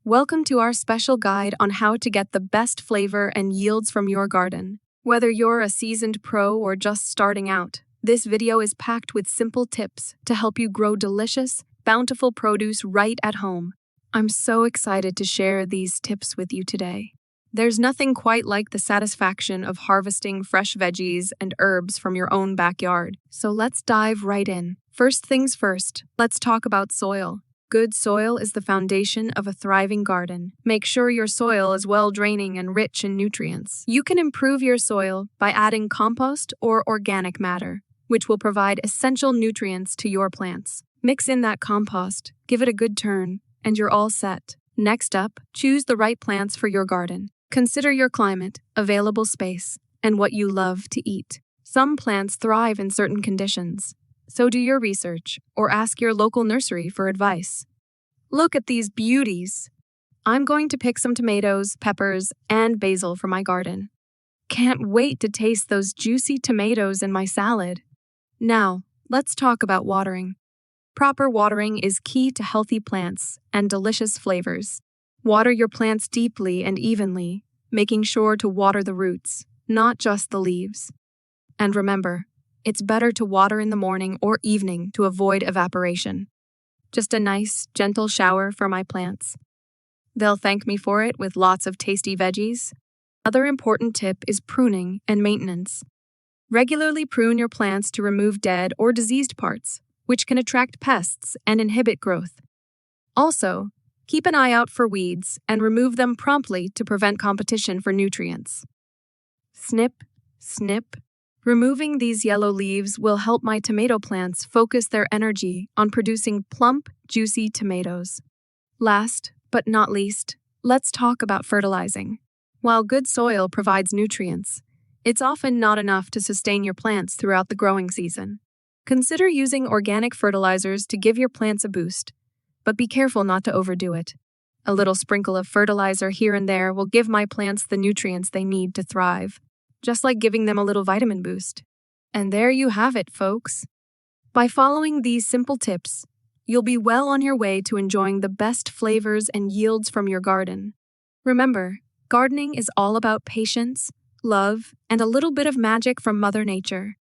Welcome to our special guide on how to get the best flavor and yields from your garden. Whether you're a seasoned pro or just starting out, this video is packed with simple tips to help you grow delicious, bountiful produce right at home. I'm so excited to share these tips with you today. There's nothing quite like the satisfaction of harvesting fresh veggies and herbs from your own backyard. So let's dive right in. First things first, let's talk about soil. Good soil is the foundation of a thriving garden. Make sure your soil is well draining and rich in nutrients. You can improve your soil by adding compost or organic matter, which will provide essential nutrients to your plants. Mix in that compost, give it a good turn, and you're all set. Next up, choose the right plants for your garden. Consider your climate, available space, and what you love to eat. Some plants thrive in certain conditions. So do your research, or ask your local nursery for advice. Look at these beauties! I'm going to pick some tomatoes, peppers, and basil for my garden. Can't wait to taste those juicy tomatoes in my salad. Now, let's talk about watering. Proper watering is key to healthy plants and delicious flavors. Water your plants deeply and evenly, making sure to water the roots, not just the leaves. And remember, it's better to water in the morning or evening to avoid evaporation. Just a nice, gentle shower for my plants. They'll thank me for it with lots of tasty veggies. Another important tip is pruning and maintenance. Regularly prune your plants to remove dead or diseased parts, which can attract pests and inhibit growth. Also, keep an eye out for weeds and remove them promptly to prevent competition for nutrients. Snip, snip. Removing these yellow leaves will help my tomato plants focus their energy on producing plump, juicy tomatoes. Last, but not least, let's talk about fertilizing. While good soil provides nutrients, it's often not enough to sustain your plants throughout the growing season. Consider using organic fertilizers to give your plants a boost, but be careful not to overdo it. A little sprinkle of fertilizer here and there will give my plants the nutrients they need to thrive, just like giving them a little vitamin boost. And there you have it, folks. By following these simple tips, you'll be well on your way to enjoying the best flavors and yields from your garden. Remember, gardening is all about patience, love, and a little bit of magic from Mother Nature.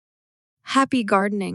Happy gardening!